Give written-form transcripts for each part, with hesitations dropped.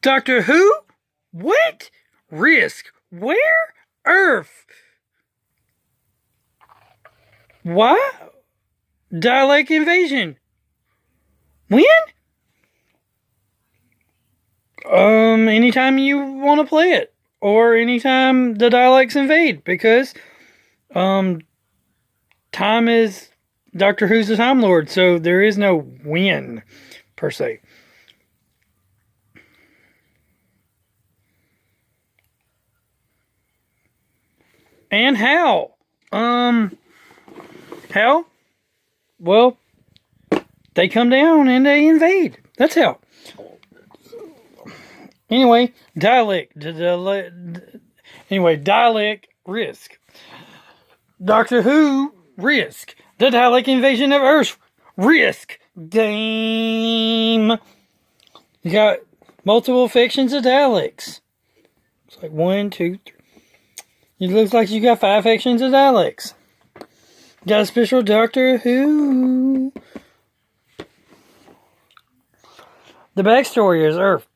Doctor Who? What? Risk? Where? Earth? Why? Dalek invasion. When? Anytime you want to play it. Or anytime the Daleks invade. Because, time is Doctor Who's the Time Lord. So there is no when, per se. And how? How? Well, they come down and they invade. That's how. Anyway, Dalek Risk. Doctor Who, Risk. The Dalek invasion of Earth, Risk. Game. You got multiple factions of Daleks. It's like 1, 2, 3. It looks like you got 5 factions of Daleks. Got a special Doctor Who. The backstory is Earth,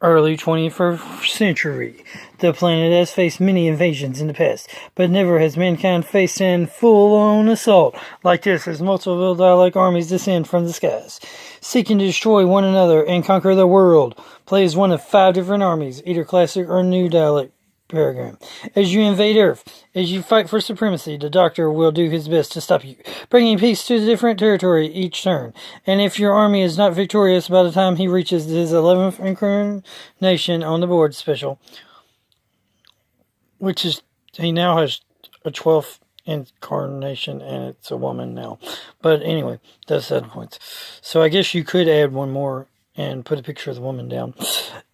early 21st century. The planet has faced many invasions in the past, but never has mankind faced an full-on assault like this as multiple Dalek armies descend from the skies, seeking to destroy one another and conquer the world. Play as one of 5 different armies, either classic or new Dalek paradigm. As you invade Earth, as you fight for supremacy, the Doctor will do his best to stop you, bringing peace to the different territory each turn. And if your army is not victorious by the time he reaches his 11th incarnation on the board special, which is, he now has a 12th incarnation and it's a woman now. But anyway, that's the points. So I guess you could add one more and put a picture of the woman down.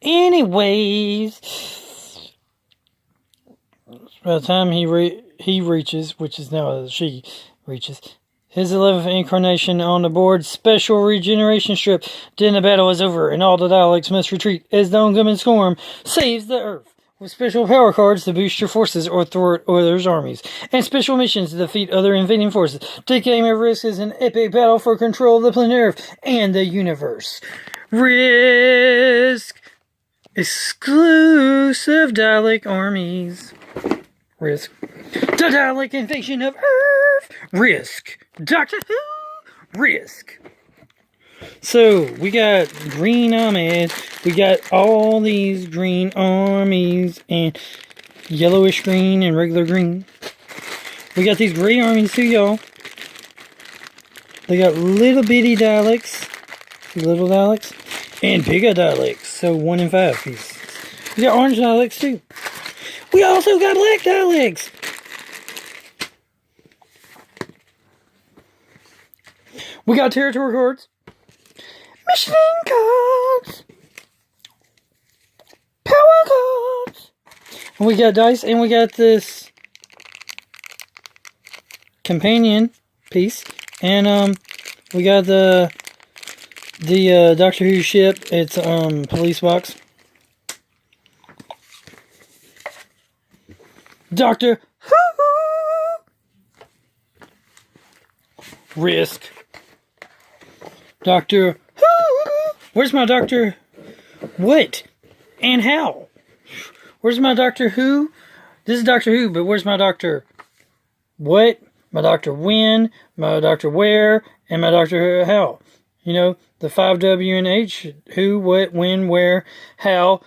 Anyways, by the time he reaches, which is now she reaches, his 11th incarnation on the board special regeneration strip, then the battle is over and all the Daleks must retreat as the oncoming storm saves the Earth. With special power cards to boost your forces or thwart others' armies, and special missions to defeat other invading forces. Take aim at Risk is an epic battle for control of the planet Earth and the universe. Risk! Exclusive Dalek armies. Risk. The Dalek invasion of Earth. Risk. Doctor Who. Risk. So, we got green armies. We got all these green armies and yellowish green and regular green. We got these gray armies too, y'all. They got little bitty Daleks. Little Daleks. And bigger Daleks. So, 1 in 5 pieces. We got orange Daleks too. We also got black Daleks. We got territory cards. Mission cards. Power cards. And we got dice and we got this companion piece. And we got the Doctor Who ship. It's police box. Doctor Who. Risk. Doctor Who. Where's my Doctor? What? And how? Where's my Doctor Who? This is Doctor Who, but where's my Doctor? What? My Doctor when? My Doctor where? And my Doctor how? You know, the 5 W and H. Who, what, when, where, how.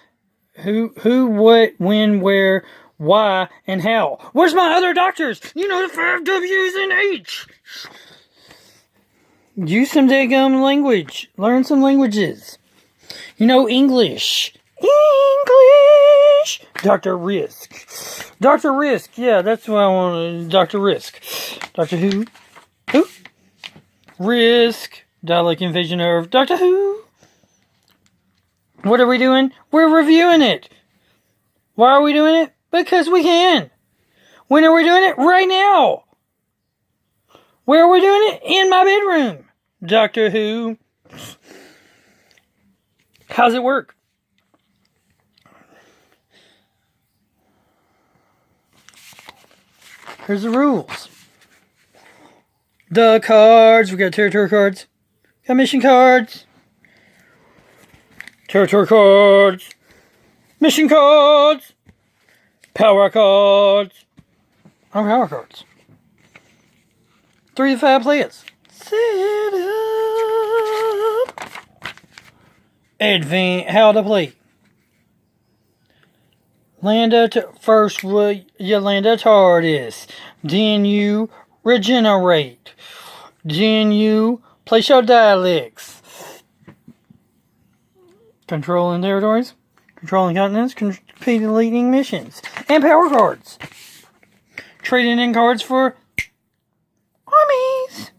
Who, what, when, where, why, and how. Where's my other doctors? You know, the 5 W's and H. Use some daggum language. Learn some languages. You know, English. English. Dr. Risk. Dr. Risk. Yeah, that's what I want. Dr. Risk. Doctor Who. Who? Risk. Dalek Invasion of Doctor Who. What are we doing? We're reviewing it. Why are we doing it? Because we can. When are we doing it? Right now. Where are we doing it? In my bedroom. Doctor Who. How's it work? Here's the rules. The cards. We got territory cards. Got mission cards. Territory cards. Mission cards. Power cards. Oh, power cards. 3 to 5 players. Set up. How to play. First, you land a TARDIS. Then you regenerate. Then you place your dialects. Controlling territories. Controlling continents. Completing missions. And power cards. Trading in cards for armies.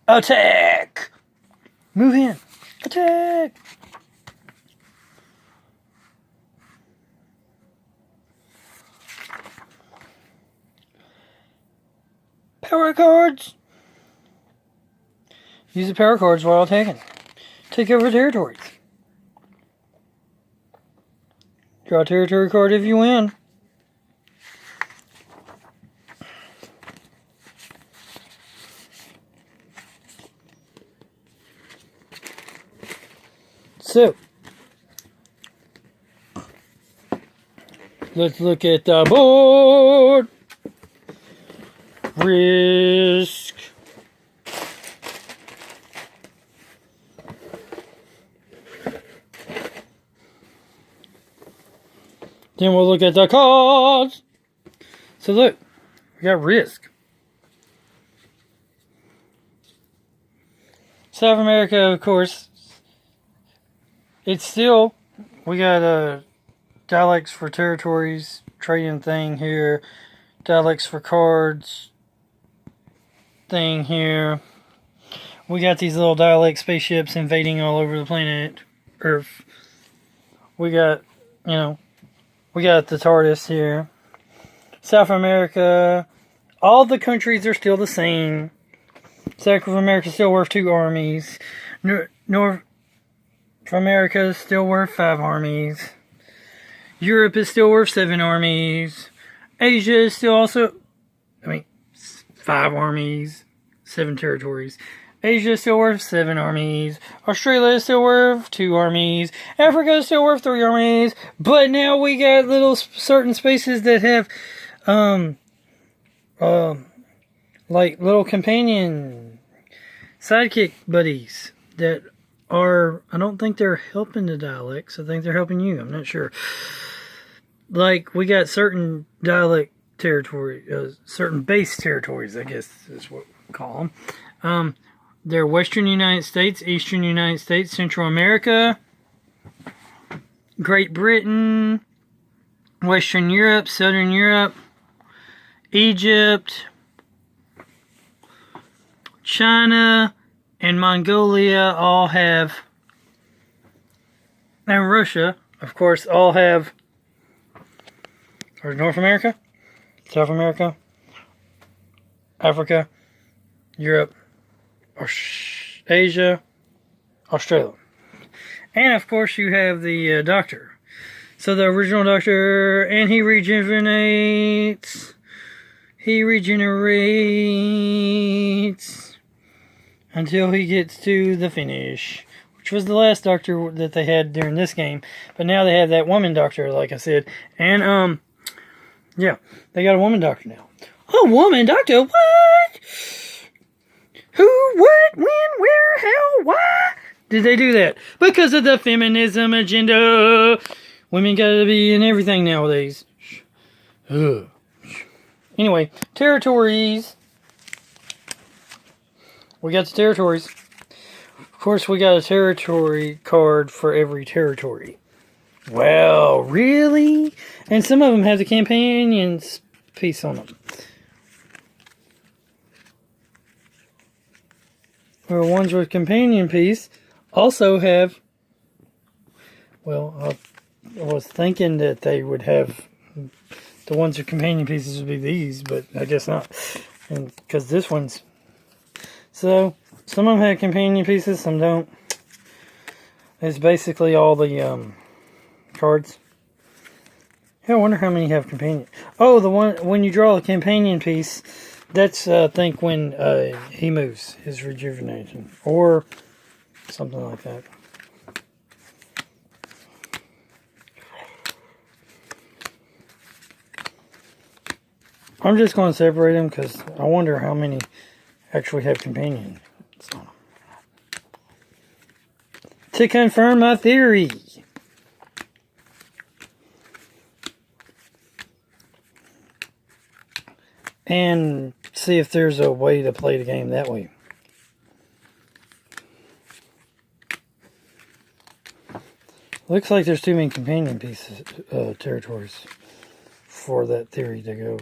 Attack. Move in. Attack. Power cards. Use the power cards while attacking. Take over territories. Draw a territory card if you win. So, let's look at the board. Risk. Then we'll look at the cards. So look, we got Risk. South America, of course, it's still, we got dialects for territories, trading thing here, dialects for cards thing here. We got these little dialect spaceships invading all over the planet Earth. We got, we got the TARDIS here. South America, all the countries are still the same. South America is still worth 2 armies. North America is still worth 5 armies. Europe is still worth 7 armies. Asia is still 5 armies, 7 territories. Asia is still worth 7 armies. Australia is still worth 2 armies. Africa is still worth 3 armies. But now we got little certain spaces that have, like little companion sidekick buddies that are, I don't think they're helping the dialects. I think they're helping you. I'm not sure. Like, we got certain dialect territory, certain base territories, I guess is what we call them. They're Western United States, Eastern United States, Central America, Great Britain, Western Europe, Southern Europe, Egypt, China, and Mongolia all have, and Russia, of course, all have, or North America, South America, Africa, Europe, Asia, Australia. And of course you have the Doctor. So the original Doctor, and he regenerates. He regenerates until he gets to the finish, which was the last Doctor that they had during this game. But now they have that woman Doctor, like I said. And, yeah, they got a woman Doctor now. A woman Doctor? What? Who, what, when, where, how, why did they do that? Because of the feminism agenda. Women gotta be in everything nowadays. Ugh. Anyway, territories. We got the territories. Of course, we got a territory card for every territory. Well, really? And some of them have the companions piece on them. Or ones with companion piece also have, well, I was thinking that they would have, the ones with companion pieces would be these, but I guess not. And because this one's, so some of them have companion pieces, some don't. It's basically all the cards. Yeah, I wonder how many have companion. Oh, the one, when you draw a companion piece, that's, I think, when he moves, his rejuvenation. Or something like that. I'm just going to separate them because I wonder how many actually have companions on them. To confirm my theory. And see if there's a way to play the game that way. Looks like there's too many companion pieces, territories for that theory to go.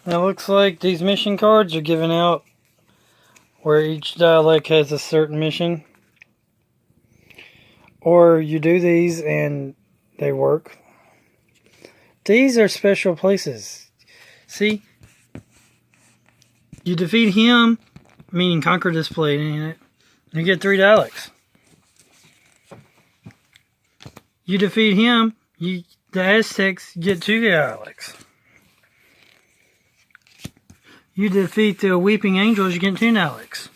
Now, it looks like these mission cards are given out where each dialect has a certain mission. Or you do these and they work. These are special places. See? You defeat him, meaning conquer this plate, and you get 3 dialects. You defeat him, the Aztecs get 2 dialects. You defeat the Weeping Angels, you get 2 dialects.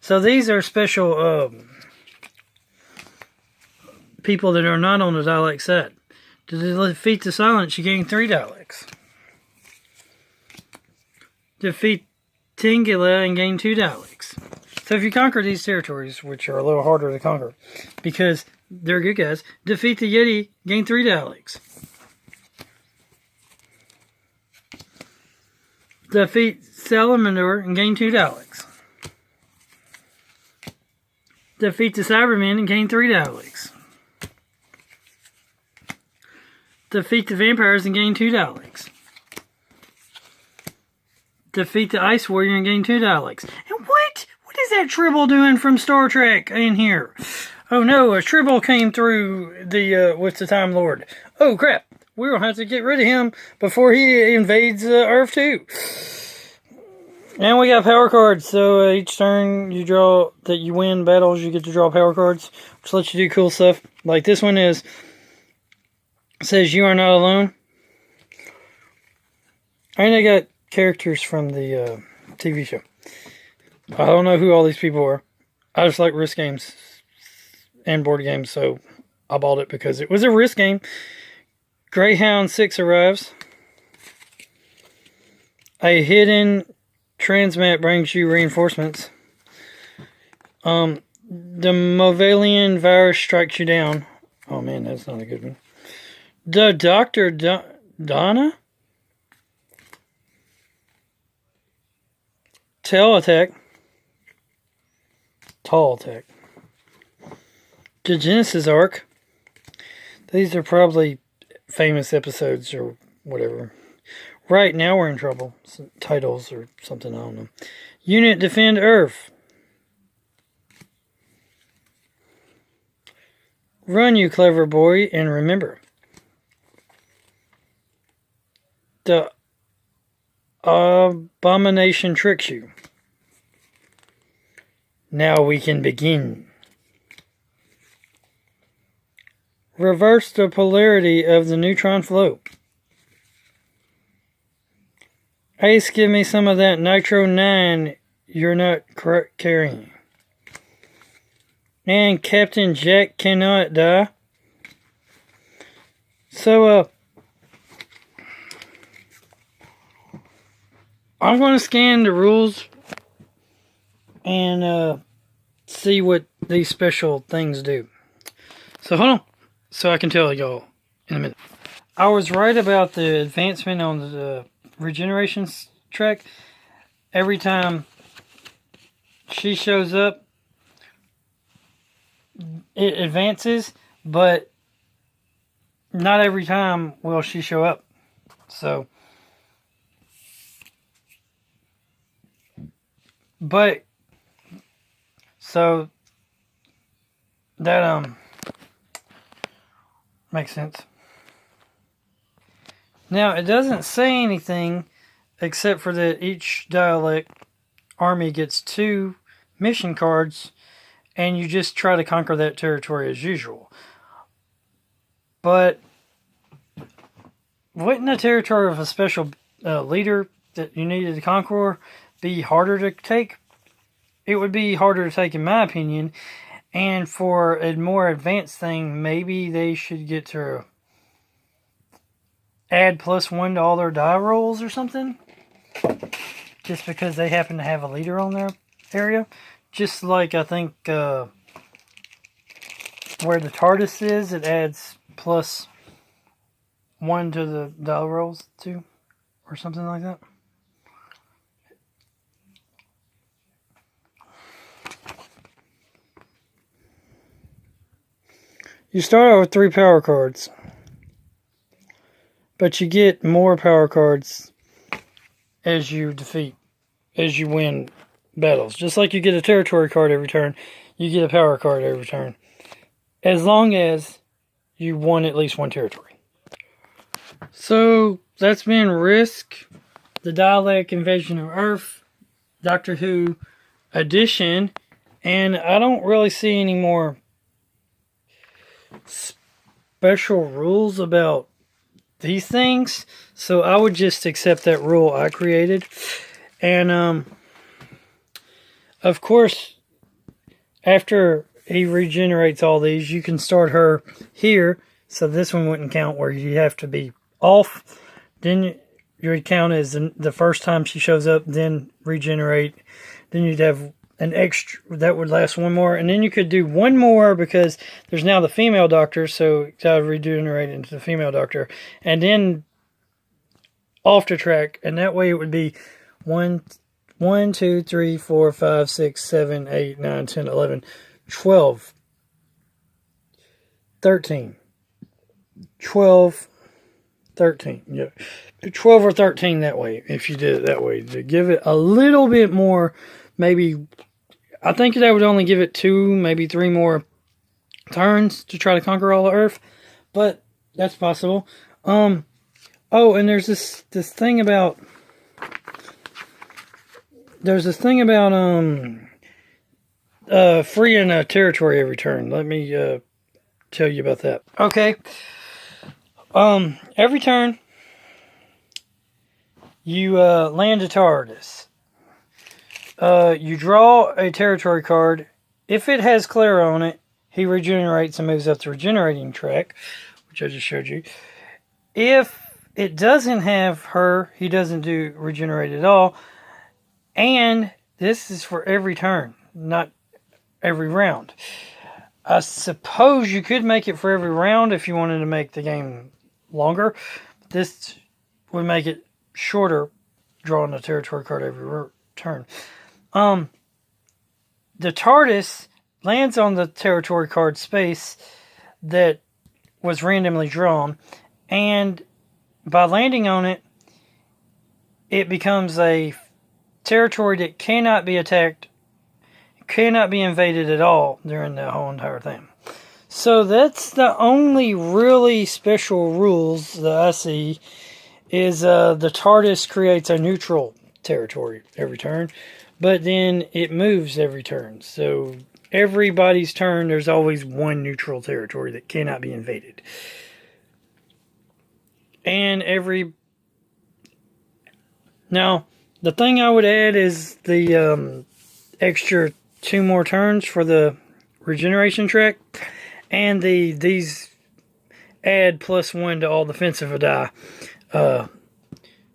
So these are special people that are not on the dialect set. To defeat the Silence, you gain 3 dialects. Defeat Tingala and gain 2 dialects. So if you conquer these territories, which are a little harder to conquer, because they're good guys, defeat the Yeti, gain 3 dialects. Defeat Salamander and gain 2 dialects. Defeat the Cybermen and gain 3 dialects. Defeat the Vampires and gain 2 dialects. Defeat the Ice Warrior and gain 2 dialects. And what? What is that Tribble doing from Star Trek in here? Oh no, a Tribble came through the, with the Time Lord. Oh crap, we're going to have to get rid of him before he invades Earth too. And we got power cards, so each turn you draw, that you win battles, you get to draw power cards, which lets you do cool stuff. Like this one says you are not alone. And I got characters from the TV show. I don't know who all these people are. I just like Risk games and board games, so I bought it because it was a Risk game. Greyhound 6 arrives. A hidden transmat brings you reinforcements. The Movalian virus strikes you down. Oh man, that's not a good one. The Dr. Donna? Tall attack. The Genesis arc. These are probably famous episodes or whatever. Right now we're in trouble. Some titles or something, I don't know. Unit Defend Earth. Run, you clever boy, and remember. The abomination tricks you. Now we can begin. Reverse the polarity of the neutron flow. Ace, give me some of that Nitro 9 you're not carrying. And Captain Jack cannot die. So, I'm going to scan the rules and see what these special things do. So hold on, so I can tell y'all in a minute. I was right about the advancement on the regeneration track. Every time she shows up, it advances, but not every time will she show up. So, so that makes sense. Now it doesn't say anything except for that each dialect army gets 2 mission cards, and you just try to conquer that territory as usual. But wouldn't a territory of a special leader that you needed to conquer be harder to take? It would be harder to take, in my opinion. And for a more advanced thing, maybe they should get to add +1 to all their die rolls or something. Just because they happen to have a leader on their area. Just like I think where the TARDIS is, it adds +1 to the die rolls too. Or something like that. You start out with 3 power cards. But you get more power cards as you win battles. Just like you get a territory card every turn, you get a power card every turn. As long as you won at least 1 territory. So, that's been Risk, the Dalek Invasion of Earth, Doctor Who edition, and I don't really see any more special rules about these things, so I would just accept that rule I created. And of course, after he regenerates all these, you can start her here, so this one wouldn't count where you have to be off. Then you would count as the first time she shows up, then regenerate. Then you'd have an extra that would last 1 more, and then you could do 1 more because there's now the female doctor, so it's got to regenerate into the female doctor, and then off the track, and that way it would be 1, 2, 3, 4, 5, 6, 7, 8, 9, 10, 11, 12, 13, 12, 13, yeah, 12 or 13 that way, if you did it that way, to give it a little bit more. Maybe, I think that would only give it 2, maybe 3 more turns to try to conquer all of Earth, but that's possible. Oh, and there's this thing about, freeing a territory every turn. Let me tell you about that. Okay. Every turn you land a TARDIS. You draw a territory card. If it has Clara on it, he regenerates and moves up the regenerating track, which I just showed you. If it doesn't have her, he doesn't do regenerate at all. And this is for every turn, not every round. I suppose you could make it for every round if you wanted to make the game longer. This would make it shorter, drawing a territory card every turn. The TARDIS lands on the territory card space that was randomly drawn, and by landing on it, it becomes a territory that cannot be attacked, cannot be invaded at all during the whole entire thing. So that's the only really special rules that I see, is the TARDIS creates a neutral territory every turn. But then it moves every turn. So everybody's turn, there's always 1 neutral territory that cannot be invaded. And now, the thing I would add is the extra 2 more turns for the regeneration track. And these add +1 to all defensive die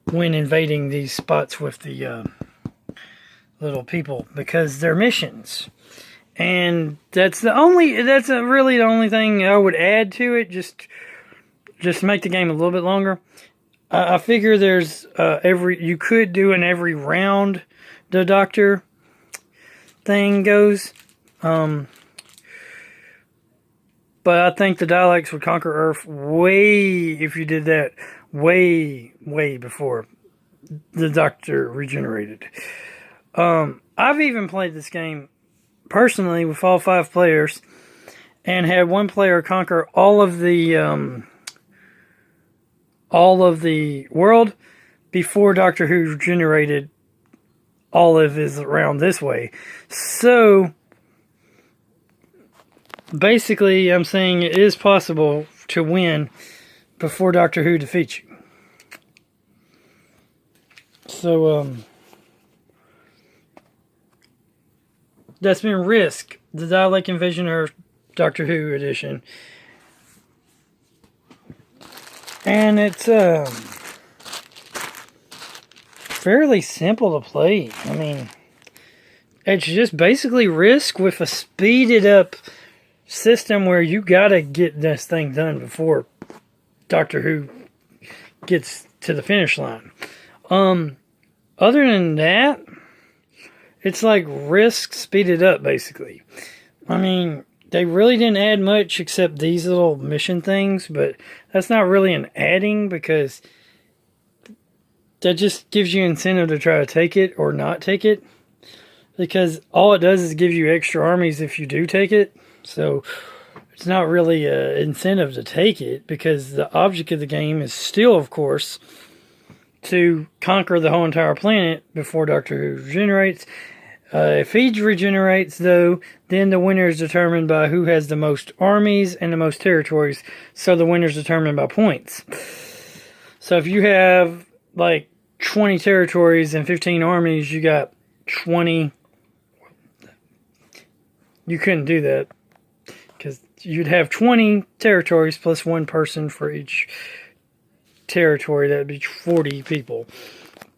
when invading these spots with the little people, because they're missions, and that's really the only thing I would add to it, just to make the game a little bit longer. I figure there's you could do in every round the Doctor thing goes, but I think the Daleks would conquer Earth if you did that way before the Doctor regenerated. I've even played this game personally with all 5 players, and had 1 player conquer all of the world before Doctor Who regenerated all of his round this way. So basically, I'm saying it is possible to win before Doctor Who defeats you. So that's been Risk, the Dalek Invasion Earth Doctor Who edition. And it's fairly simple to play. I mean, it's just basically Risk with a speeded up system where you gotta get this thing done before Doctor Who gets to the finish line. Other than that, it's like Risk speeded up, basically. I mean, they really didn't add much except these little mission things, but that's not really an adding because that just gives you incentive to try to take it or not take it. Because all it does is give you extra armies if you do take it. So it's not really an incentive to take it because the object of the game is still, of course, to conquer the whole entire planet before Doctor Who regenerates. If he regenerates, though, then the winner is determined by who has the most armies and the most territories. So the winner is determined by points. So if you have like 20 territories and 15 armies, you got 20. You couldn't do that because you'd have 20 territories plus one person for each territory. That would be 40 people.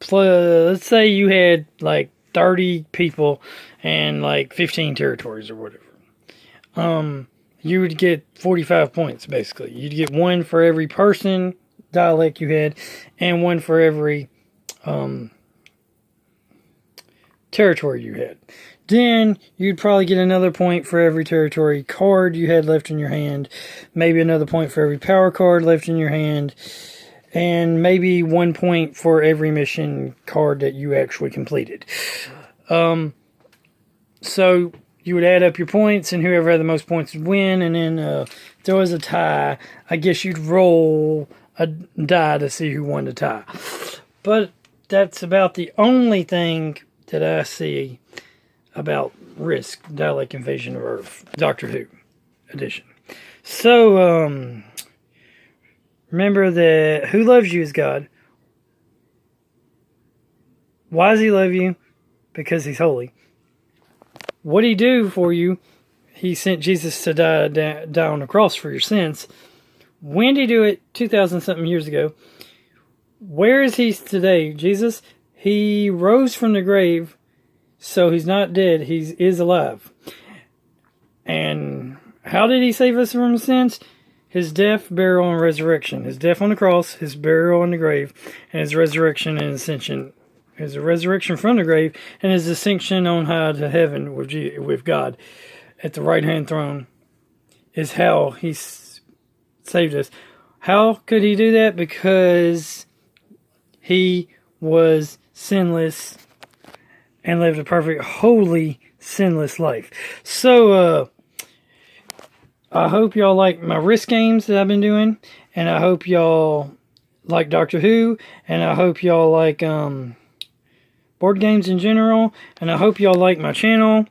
Plus, let's say you had like 30 people and like 15 territories or whatever. You would get 45 points basically. You'd get one for every person dialect you had and one for every territory you had. Then you'd probably get another point for every territory card you had left in your hand. Maybe another point for every power card left in your hand. And maybe 1 point for every mission card that you actually completed. So you would add up your points, and whoever had the most points would win. And then if there was a tie, I guess you'd roll a die to see who won the tie. But that's about the only thing that I see about Risk, Dalek Invasion of Earth, Doctor Who edition. So, remember that who loves you is God. Why does he love you? Because he's holy. What did he do for you? He sent Jesus to die on the cross for your sins. When did he do it? 2,000 something years ago. Where is he today? Jesus, he rose from the grave, so he's not dead. He is alive. And how did he save us from sins? His death, burial, and resurrection. His death on the cross, his burial in the grave, and his resurrection and ascension. His resurrection from the grave, and his ascension on high to heaven with God at the right-hand throne is how he saved us. How could he do that? Because he was sinless and lived a perfect, holy, sinless life. So, I hope y'all like my Risk games that I've been doing, and I hope y'all like Doctor Who, and I hope y'all like board games in general, and I hope y'all like my channel,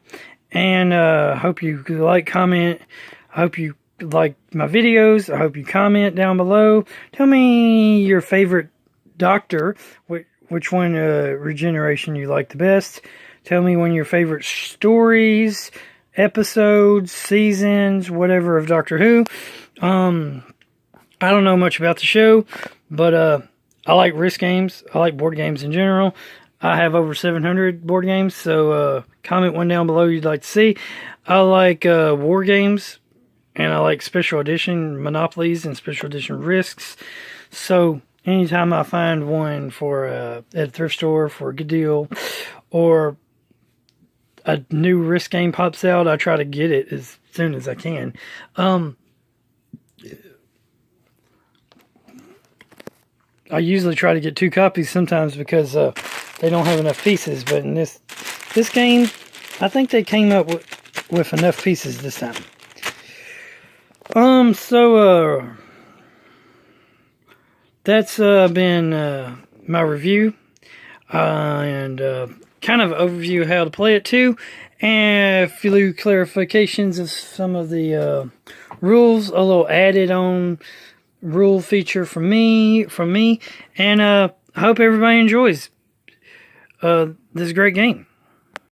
and I hope you like, comment, I hope you like my videos, I hope you comment down below. Tell me your favorite Doctor, which one regeneration you like the best. Tell me one of your favorite stories, episodes, seasons, whatever of Doctor Who. I don't know much about the show, but I like Risk games. I like board games in general. I have over 700 board games, so comment one down below you'd like to see. I like war games, and I like special edition Monopolies and special edition Risks. So anytime I find one for at a thrift store for a good deal, or a new Risk game pops out, I try to get it as soon as I can. I usually try to get 2 copies sometimes because they don't have enough pieces. But in this game, I think they came up with enough pieces this time. So that's been my review and kind of overview of how to play it too, and a few clarifications of some of the rules, a little added on rule feature from me, and I hope everybody enjoys this great game.